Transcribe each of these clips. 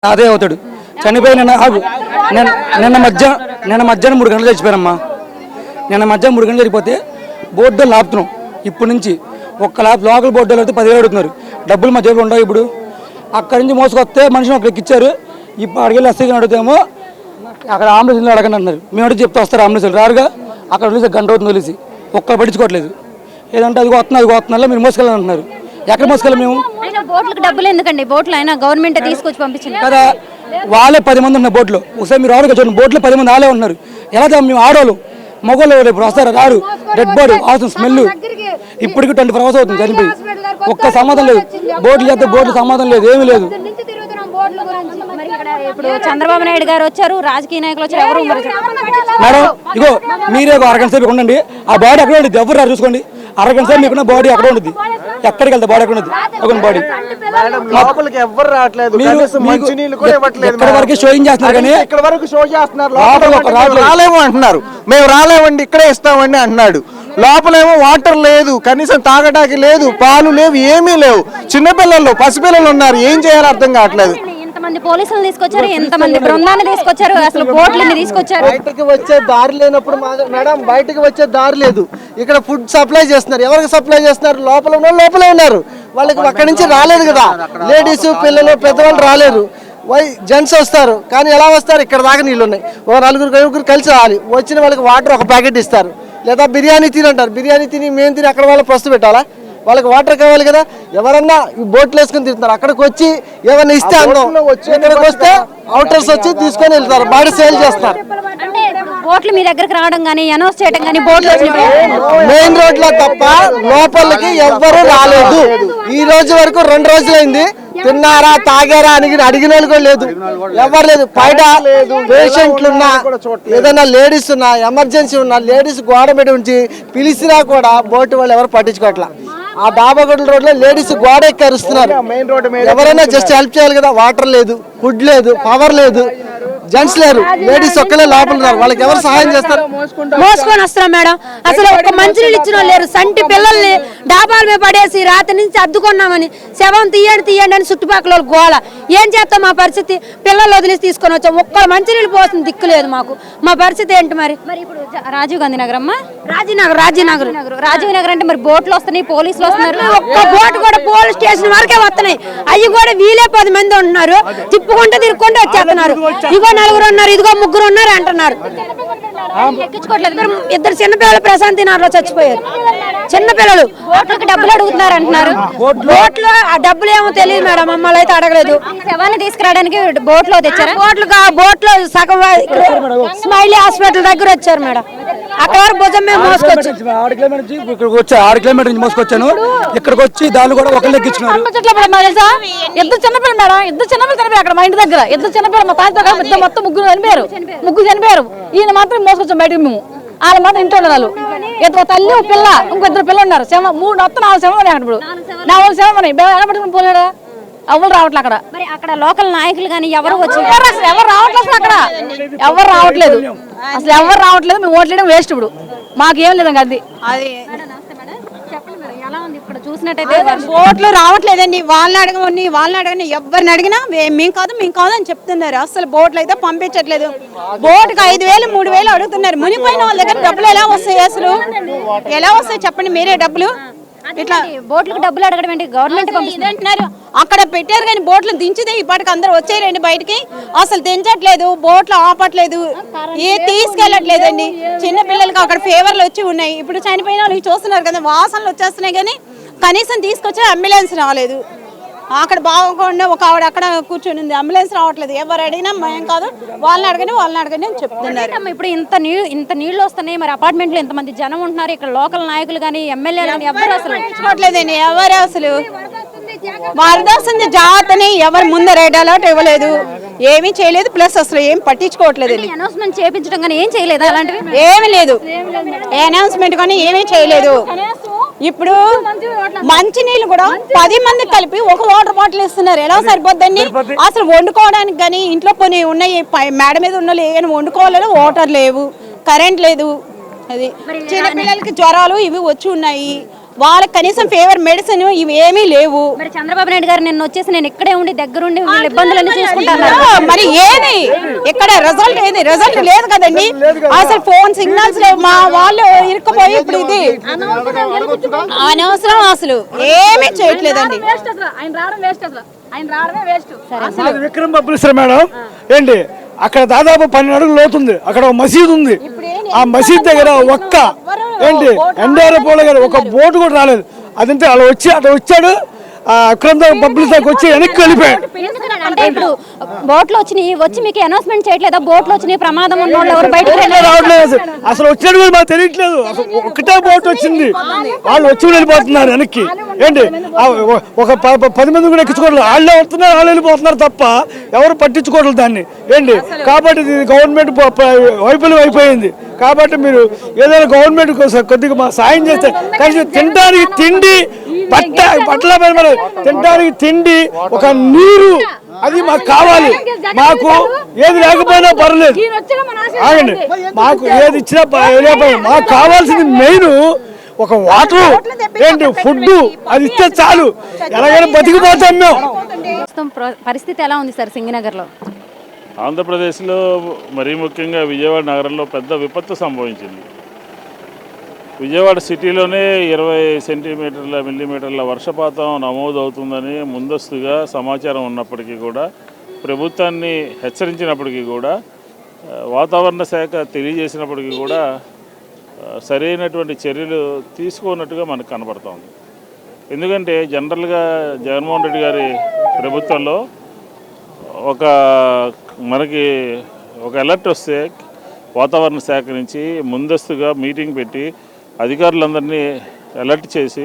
అదే అవుతాడు చనిపోయిన నిన్న మధ్యాహ్నం 3 గంటలు చచ్చిపోయారమ్మా. నిన్న మధ్యాహ్నం 3 గంటలు చనిపోతే బోర్డు లాపుతున్నాం. ఇప్పటి నుంచి ఒక్క లోకల్ బోర్డు అయితే 10,000 అడుగుతున్నారు. డబ్బులు మా జేబులు ఉండవు. ఇప్పుడు అక్కడి నుంచి మోసుకొస్తే మనిషిని ఒకరికి ఇచ్చారు. ఇప్పుడు అడిగి ఎస్ఐకి అడుగుతామో అక్కడ అంబులెన్స్ అడగండి అన్నారు. మేము అడిగి చెప్తే వస్తారు అంబులెన్స్ రారుగా. అక్కడ వదిలేసి గంట అవుతుంది వదిలేసి ఒక్కరు పట్టించుకోవట్లేదు. ఏదంటే అది వస్తున్నా మీరు మోసుకెళ్ళని అంటున్నారు. ఎక్కడ మోసుకెళ్ళి మేము బోట్లకు డబ్బులు ఎందుకండి? బోట్లు అయినా గవర్నమెంట్ తీసుకొచ్చి పంపించింది కదా. వాళ్ళే 10 మంది ఉన్న బోట్లో. ఒకసారి మీరు ఆడగా చూడండి, బోట్లో 10 మంది వాళ్ళే ఉన్నారు. ఎలా మేము ఆడవాళ్ళు మగవాళ్ళు ఇప్పుడు వస్తారు రారు. డెడ్ బాడీ అవుతుంది స్మెల్. ఇప్పటికి 24 hours అవుతుంది చనిపోయి. ఒక్క సమాధానం లేదు. బోట్లు చేస్తే బోట్లు సమాధానం లేదు, ఏమీ లేదు. ఇప్పుడు చంద్రబాబు నాయుడు గారు వచ్చారు, రాజకీయ నాయకులు వచ్చారు, ఎవరు మేడం ఇగో మీరే అరగంట సేపు ఉండండి. ఆ బాడీ అక్కడ ఉండదు, ఎవరు రారు చూసుకోండి. అరగంట సేపు మీకున్న బాడీ అక్కడ ఉంటుంది. ఎక్కడికి వెళ్తా బాడీ అక్కడ ఉంది. బాడీ ఇక్కడ వరకు షోయింగ్ చేస్తున్నారు కానీ ఇక్కడ వరకు షో చేస్తున్నారు. రాలేము అంటున్నారు, మేము రాలేమండి ఇక్కడే ఇస్తామండి అంటున్నాడు. లోపలేమో వాటర్ లేదు, కనీసం తాగడానికి లేదు, పాలు లేవు, ఏమీ లేవు. చిన్నపిల్లలు పసిపిల్లలు ఉన్నారు, ఏం చేయాలో అర్థం కావట్లేదు. ఎంతమంది పోలీసులు తీసుకొచ్చారు, ఎంతమంది బృందాన్ని తీసుకొచ్చారు, అసలు బోట్లని తీసుకొచ్చారు. బయటకి వచ్చే దారి లేనప్పుడు మేడం బయటకి వచ్చే దారి లేదు. ఇక్కడ ఫుడ్ సప్లై చేస్తున్నారు. ఎవరికి సప్లై చేస్తున్నారు? లోపలే ఉన్నారు. వాళ్ళకి అక్కడి నుంచి రాలేదు కదా. లేడీస్ పిల్లలు పెద్దవాళ్ళు రాలేరు. జెంట్స్ వస్తారు కానీ ఎలా వస్తారు? ఇక్కడ దాకా నీళ్ళు ఉన్నాయి. ఓ 4-5 కలిసి రావాలి. వచ్చిన వాళ్ళకి వాటర్ ఒక ప్యాకెట్ ఇస్తారు, లేదా బిర్యానీ తినంటారు. బిర్యానీ తిని మేము తిని అక్కడ వాళ్ళ ప్రస్తు పెట్టాలా? వాళ్ళకి వాటర్ కావాలి కదా. ఎవరన్నా ఈ బోట్లు వేసుకుని తిరుగుతారు. అక్కడికి వచ్చి ఏమన్నా ఇస్తే అందం, ఇక్కడికి వస్తే అవుటర్స్ వచ్చి తీసుకొని వెళ్తారు, బాడీ సేల్ చేస్తారు. బోట్లు మీ దగ్గరకు రావడం కానీ అనౌన్స్ చేయడం కానీ బోట్లు మెయిన్ రోడ్ లో తప్ప లోపలికి ఎవ్వరూ రాలేదు. ఈ రోజు వరకు 2 రోజులైంది. తిన్నారా తాగారా అని అడిగిన వాళ్ళు కూడా లేదు, ఎవరు లేదు. బయట పేషెంట్లు ఉన్నా, ఏదైనా లేడీస్ ఉన్నా, ఎమర్జెన్సీ ఉన్నా, లేడీస్ గోడ మీద ఉంచి పిలిచినా కూడా బోటు వాళ్ళు ఎవరు పట్టించుకోవట్లా. ఆ బాబాగొడ్ల రోడ్ లో లేడీస్ గోడ ఎక్కి అరుస్తున్నారు. ఎవరైనా జస్ట్ హెల్ప్ చేయాలి కదా. వాటర్ లేదు, ఫుడ్ లేదు, పవర్ లేదు, జెంట్స్ లేరు, లేడీస్ ఒక్కలే లోపల ఉన్నారు. వాళ్ళకి ఎవరు సహాయం చేస్తారు? మోసుకొని వస్తున్నాం మేడం. అసలు ఒక మంచినీళ్ళు ఇచ్చిన లేరు. సంటి పిల్లల్ని డాబాల మీద పడేసి రాత్రి నుంచి అద్దుకున్నామని శవం తీయండి అని చుట్టుపక్కల గోళ. ఏం చేస్తాం? మా పరిస్థితి పిల్లలు వదిలేసి తీసుకొని వచ్చాం. ఒక్క మంచినీళ్ళు పోతుంది దిక్కు లేదు మాకు. మా పరిస్థితి ఏంటి మరి? ఇప్పుడు రాజీవ్ గాంధీ నగర్ అమ్మా, రాజీవ్ నగర్ అంటే మరి బోట్లు వస్తున్నాయి, పోలీసులు వస్తున్నారు. ఒక్క బోట్ కూడా పోలీస్ స్టేషన్ వరకే వస్తున్నాయి. అవి కూడా వీలే 10 మంది ఉంటున్నారు. తిప్పుకుంటూ తిరుగుకుంటూ వచ్చేస్తున్నారు. ఇగో 4 ఉన్నారు, ఇదిగో 3 ఉన్నారు అంటున్నారు. ఇద్దరు చిన్నపిల్లలు ప్రశాంతి నగర్లో చచ్చిపోయారు. చిన్నపిల్లలు బోట్లకు డబ్బులు అడుగుతున్నారు అంటున్నారు. బోట్లు ఆ డబ్బులు ఏమో తెలియదు మేడం, మమ్మల్ని అయితే అడగలేదు. శవాన్ని తీసుకురావడానికి బోట్లో తెచ్చారా? బోట్లో సగం స్మైలీ హాస్పిటల్ దగ్గర వచ్చారు మేడం. అక్కడ భుజం మేము మోసుకొచ్చాం. 6 కిలోమీటర్ నుంచి మోసుకొచ్చాను. ఇక్కడికి వచ్చి దాన్ని కూడా ఒకళ్ళు ఎక్కించున్నారు. ఇద్దరు చిన్నపిల్లలు మేడం, ఇద్దరు చిన్నపిల్లలు అక్కడ మా ఇంటి దగ్గర. ఇద్దరు చిన్నపిల్లలు మా తాత మొత్తం 3 చనిపోయారు. ఈయన మాత్రం మోసుకొచ్చాం బయటకు. మేము వాళ్ళ మాత్రం ఇంట్లో ఉన్నారు. ఇద్దరు తల్లి పిల్ల, ఇంకో 2 పిల్లలు ఉన్నారు. 4 శవం ఉన్నాయి. అక్కడ 4 శవం ఉన్నాయి. పట్టుకుని పోలేడా? ఎవరు రావట్లేదు అక్కడ. మరి అక్కడ లోకల్ నాయకులు కానీ ఎవరు వచ్చి ఎవరు రావట్లేదు అక్కడ. ఎవరు రావట్లేదు, అసలు ఎవరు రావట్లేదు. మేము ఓట్లేయడం వేస్ట్. ఇప్పుడు మాకేం లేదు అది. ఇక్కడ చూసినట్టయితే బోట్లు రావట్లేదండి. వాళ్ళని అడగని ఎవరిని అడిగినా మేము కాదు అని చెప్తున్నారు. అసలు బోట్లు అయితే పంపించట్లేదు. బోటుకి 5,000 3,000 అడుగుతున్నారు. మునిపోయిన వాళ్ళ దగ్గర డబ్బులు ఎలా వస్తాయి? అసలు ఎలా వస్తాయి చెప్పండి మీరే? డబ్బులు ఇట్లా బోట్లకు డబ్బులు అడగడం ఏంటి? గవర్నమెంట్ అంటున్నారు. అక్కడ పెట్టారు కానీ బోట్లు దించితే ఇప్పటికి అందరు వచ్చేయండి బయటికి. అసలు దించట్లేదు, బోట్లు ఆపట్లేదు, తీసుకెళ్ళట్లేదండి. చిన్న పిల్లలకి అక్కడ ఫీవర్లు వచ్చి ఉన్నాయి. ఇప్పుడు చనిపోయిన వాళ్ళు చూస్తున్నారు కదా, వాసనలు వచ్చేస్తున్నాయి కానీ కనీసం తీసుకొచ్చే అంబులెన్స్ రాలేదు. అక్కడ బాగుండా ఒక ఆవిడ అక్కడ కూర్చొని ఉంది, అంబులెన్స్ రావట్లేదు. ఎవరు అడిగినా మేము కాదు, వాళ్ళని అడగని అని చెప్తున్నారు. ఇప్పుడు ఇంత నీళ్లు వస్తున్నాయి, మరి అపార్ట్మెంట్ లో ఎంతమంది జనం ఉంటున్నారు. ఇక్కడ లోకల్ నాయకులు కానీ ఎమ్మెల్యేలు కానీ ఎవరు అసలు పట్టించుకోవట్లేదండి. ఎవరు అసలు వరదొస్తుంది జాతని ఎవరు ముందు రెడ్ అలర్ట్ ఇవ్వలేదు, ఏమీ చేయలేదు. ప్లస్ అసలు ఏం పట్టించుకోవట్లేదండి. అనౌన్స్మెంట్ చేయించడం కానీ ఏం చేయలేదు. అలాంటివి ఏమీ లేదు. అనౌన్స్మెంట్ కానీ ఏమీ చేయలేదు. ఇప్పుడు మంచినీళ్ళు కూడా 10 మంది కలిపి ఒక వాటర్ బాటిల్ ఇస్తున్నారు. ఎలా సరిపోద్దండి? అసలు వండుకోవడానికి కానీ ఇంట్లో కొన్ని ఉన్నాయి, మేడ మీద ఉన్న ఏమైనా వండుకోవాలని వాటర్ లేవు, కరెంట్ లేదు. అది చిన్న పిల్లలకి జ్వరాలు ఇవి వచ్చి ఉన్నాయి. వాళ్ళకి కనీసం ఫేవర్ మెడిసిన్ ఇవి ఏమీ లేవు. మరి చంద్రబాబు నాయుడు గారు నిన్న వచ్చేసి నేను ఇక్కడే ఉండి దగ్గరుండి వీళ్ళ ఇబ్బందులన్నీ చూసుకుంటాను. మరి ఏది ఇక్కడ రిజల్ట్ ఏది? రిజల్ట్ లేదు కదండి, అసలు ఫోన్ సిగ్నల్స్ లేవు. మా వాళ్ళు ఇరుక్కుపోయి ఇప్పుడు ఇది అనవసరం, అసలు ఏమీ చేయట్లేదండి. విక్రమ్ బబ్బులిస్తారు మేడం ఏంటి అక్కడ దాదాపు 12 అడుగులు లోతుంది. అక్కడ మసీదు ఉంది. ఆ మసీద్ దగ్గర ఒక్క ఏంటి ఎన్డీఆర్ఎఫ్ గారు ఒక బోటు కూడా రాలేదు. అదంటే అలా వచ్చాడు విక్రమ్ బబ్బులిస్తాకి వచ్చి వెనక్కి వెళ్ళిపోయాడు. అంటే ఇప్పుడు బోట్లు వచ్చి మీకు అనౌన్స్మెంట్ చేయట్లేదా? బోట్లు వచ్చినాయి, ప్రమాదం ఉన్న వాళ్ళు ఎవరు బయటకు రావట్లేదు. అసలు వచ్చాడు కూడా మాకు తెలియట్లేదు. అసలు ఒకటే బోట్ వచ్చింది, వాళ్ళు వచ్చి వెళ్ళిపోతున్నారు వెనక్కి. ఏంటి ఒక 10 మంది కూడా ఎక్కించుకోవట్లేదు. వాళ్ళే వస్తున్నారు, వాళ్ళు వెళ్ళిపోతున్నారు తప్ప ఎవరు పట్టించుకోవట్లేదు దాన్ని. ఏంటి కాబట్టి ఇది గవర్నమెంట్ వైఫల్యం అయిపోయింది. కాబట్టి మీరు ఏదైనా గవర్నమెంట్ కొద్దిగా మా సాయం చేస్తే కనీసం తినడానికి తిండి, బట్టల తినడానికి తిండి, ఒక నీరు అది మాకు కావాలి. మాకు ఏది లేకపోయినా పర్లేదు, ఆగండి. మాకు ఏది ఇచ్చినా మాకు కావాల్సింది మెయిన్ ఒక వాటర్, ఏంటి ఫుడ్, అది ఇస్తే చాలు. ఎలాగైనా బతికిపోతాం మేము. పరిస్థితి ఎలా ఉంది సార్ సింగనగర్లో? ఆంధ్రప్రదేశ్లో మరీ ముఖ్యంగా విజయవాడ నగరంలో పెద్ద విపత్తు సంభవించింది. విజయవాడ సిటీలోనే 20 మిల్లీమీటర్ల వర్షపాతం నమోదవుతుందని ముందస్తుగా సమాచారం ఉన్నప్పటికీ కూడా, ప్రభుత్వాన్ని హెచ్చరించినప్పటికీ కూడా, వాతావరణ శాఖ తెలియజేసినప్పటికీ కూడా సరైనటువంటి చర్యలు తీసుకోనట్టుగా మనకు కనబడుతోంది. ఎందుకంటే జనరల్గా జగన్మోహన్ రెడ్డి గారి ప్రభుత్వంలో మనకి ఒక అలర్ట్ వస్తే వాతావరణ శాఖ నుంచి ముందస్తుగా మీటింగ్ పెట్టి అధికారులందరినీ అలర్ట్ చేసి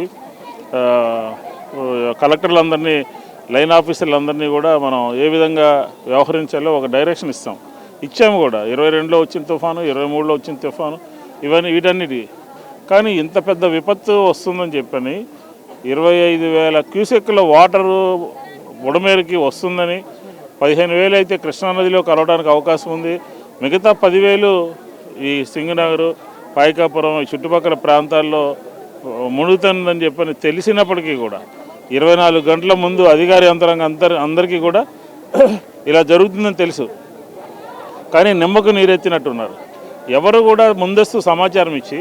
కలెక్టర్లందరినీ, లైన్ ఆఫీసర్లందరినీ కూడా మనం ఏ విధంగా వ్యవహరించాలో ఒక డైరెక్షన్ ఇచ్చాము కూడా. 22లో వచ్చిన తుఫాను, 23లో వచ్చిన తుఫాను, వీటన్నిటి. కానీ ఇంత పెద్ద విపత్తు వస్తుందని చెప్పని 25,000 క్యూసెక్కుల వాటరు బుడమేరుకి వస్తుందని, 15,000 అయితే కృష్ణానదిలో కలవడానికి అవకాశం ఉంది. మిగతా 10,000 ఈ సింగనగర్, పాయకాపురం, ఈ చుట్టుపక్కల ప్రాంతాల్లో మునుగుతుందని చెప్పని తెలిసినప్పటికీ కూడా 24 గంటల ముందు అధికారి యంత్రాంగం అందరికీ కూడా ఇలా జరుగుతుందని తెలుసు, కానీ నిమ్మకు నీరెత్తినట్టున్నారు. ఎవరు కూడా ముందస్తు సమాచారం ఇచ్చి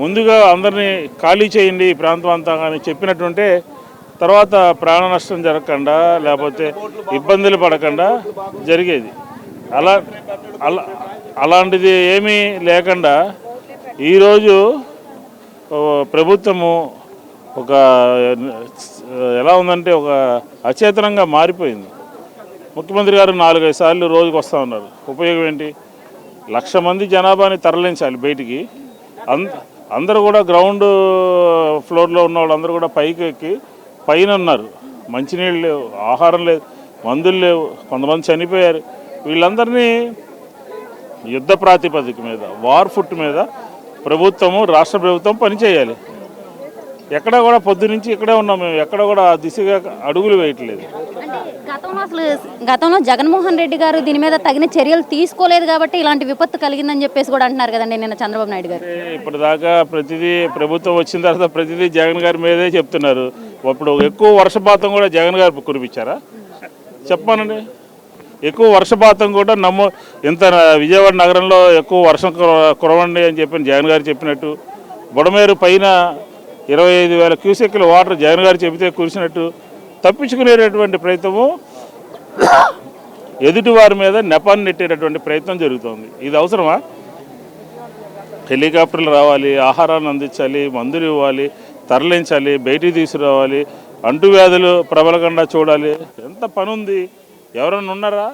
ముందుగా అందరినీ ఖాళీ చేయండి ఈ ప్రాంతం అంతా అని చెప్పినట్టుంటే తర్వాత ప్రాణ నష్టం జరగకుండా, లేకపోతే ఇబ్బందులు పడకుండా జరిగేది. అలాంటిది ఏమీ లేకుండా ఈరోజు ప్రభుత్వము ఎలా ఉందంటే ఒక అచేతనంగా మారిపోయింది. ముఖ్యమంత్రి గారు 4-5 సార్లు రోజుకు వస్తూ ఉన్నారు. ఉపయోగం ఏంటి? 1,00,000 మంది జనాభాని తరలించాలి బయటికి. అందరూ కూడా గ్రౌండ్ ఫ్లోర్లో ఉన్న వాళ్ళందరూ కూడా పైకి ఎక్కి పైన ఉన్నారు. మంచినీళ్ళు లేవు, ఆహారం లేదు, మందులు లేవు, కొంతమంది చనిపోయారు. వీళ్ళందరినీ యుద్ధ ప్రాతిపదిక మీద, వార్ ఫుట్ మీద రాష్ట్ర ప్రభుత్వం పనిచేయాలి. ఎక్కడ కూడా పొద్దు నుంచి ఇక్కడే ఉన్నాం మేము, ఎక్కడ కూడా ఆ దిశగా అడుగులు వేయట్లేదు. గతంలో జగన్మోహన్ రెడ్డి గారు దీని మీద తగిన చర్యలు తీసుకోలేదు కాబట్టి ఇలాంటి విపత్తు కలిగిందని చెప్పేసి కూడా అంటున్నారు కదండి నిన్న చంద్రబాబు నాయుడు గారు. ఇప్పటిదాకా ప్రతిదీ ప్రభుత్వం వచ్చిన తర్వాత ప్రతిదీ జగన్ గారి మీదే చెప్తున్నారు. ఇప్పుడు ఎక్కువ వర్షపాతం కూడా జగన్ గారు కురిపించారా చెప్పానండి? ఎక్కువ వర్షపాతం కూడా ఇంత విజయవాడ నగరంలో ఎక్కువ వర్షం కురవండి అని చెప్పి జగన్ గారు చెప్పినట్టు, బుడమేరు పైన 25,000 క్యూసెక్కుల వాటర్ జగన్ గారు చెబితే కురిసినట్టు తప్పించుకునేటటువంటి ప్రయత్నము, ఎదుటి వారి మీద నెపాన్ని నెట్టేటటువంటి ప్రయత్నం జరుగుతోంది. ఇది అవసరమా? హెలికాప్టర్లు రావాలి, ఆహారాన్ని అందించాలి, మందులు ఇవ్వాలి, తరలించాలి, బయటికి తీసుకురావాలి, అంటువ్యాధులు ప్రబలకుండా చూడాలి. ఎంత పని ఉంది? ఎవరన్నా ఉన్నారా?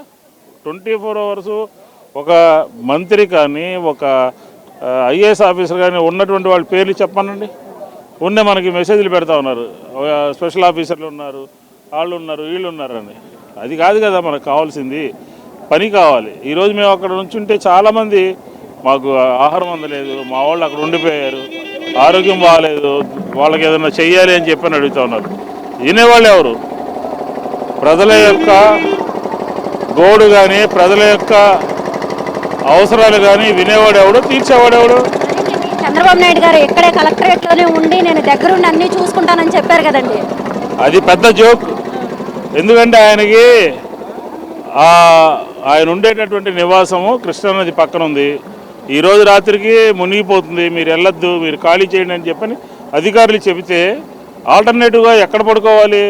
24 అవర్స్ ఒక మంత్రి కానీ, ఒక ఐఏఎస్ ఆఫీసర్ కానీ ఉన్నటువంటి వాళ్ళ పేర్లు చెప్పానండి. మనకి మెసేజ్లు పెడతా ఉన్నారు, స్పెషల్ ఆఫీసర్లు ఉన్నారు, వాళ్ళు ఉన్నారు, వీళ్ళు ఉన్నారని. అది కాదు కదా మనకు కావాల్సింది, పని కావాలి. ఈరోజు మేము అక్కడ నుంచుంటే చాలామంది మాకు ఆహారం అందలేదు, మా వాళ్ళు అక్కడ ఉండిపోయారు, ఆరోగ్యం బాగాలేదు, వాళ్ళకి ఏదైనా చెయ్యాలి అని చెప్పని అడుగుతూ ఉన్నారు. వినేవాళ్ళు ఎవరు? ప్రజల యొక్క గోడు కానీ, ప్రజల యొక్క అవసరాలు కానీ వినేవాడు ఎవడు, తీర్చేవాడు ఎవడు? చంద్రబాబు నాయుడు గారు ఇక్కడే కలెక్టరేట్లోనే ఉండి నేను దగ్గరుండి అన్నీ చూసుకుంటానని చెప్పారు కదండి. అది పెద్ద జోక్. ఎందుకంటే ఆయన ఉండేటటువంటి నివాసము కృష్ణానది పక్కన ఉంది. ఈరోజు రాత్రికి మునిగిపోతుంది, మీరు వెళ్ళొద్దు, మీరు ఖాళీ చేయండి అని చెప్పని అధికారులు చెబితే ఆల్టర్నేటివ్గా ఎక్కడ పడుకోవాలి?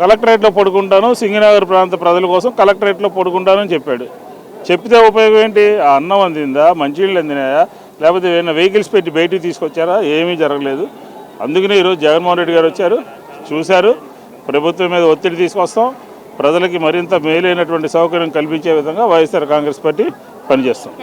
కలెక్టరేట్లో పడుకుంటాను, సింగనగర్ ప్రాంత ప్రజల కోసం కలెక్టరేట్లో పడుకుంటానని చెప్పాడు. చెప్తే ఉపయోగం ఏంటి? ఆ అన్నం అందిందా, మంచినీళ్ళు అందినాయా, లేకపోతే ఏమైనా వెహికల్స్ పెట్టి బయటికి తీసుకొచ్చారా? ఏమీ జరగలేదు. అందుకనే ఈరోజు జగన్మోహన్ రెడ్డి గారు వచ్చారు, చూశారు. ప్రభుత్వం మీద ఒత్తిడి తీసుకొస్తాం, ప్రజలకి మరింత మేలైనటువంటి సౌకర్యం కల్పించే విధంగా వైఎస్ఆర్ కాంగ్రెస్ పార్టీ పనిచేస్తాం.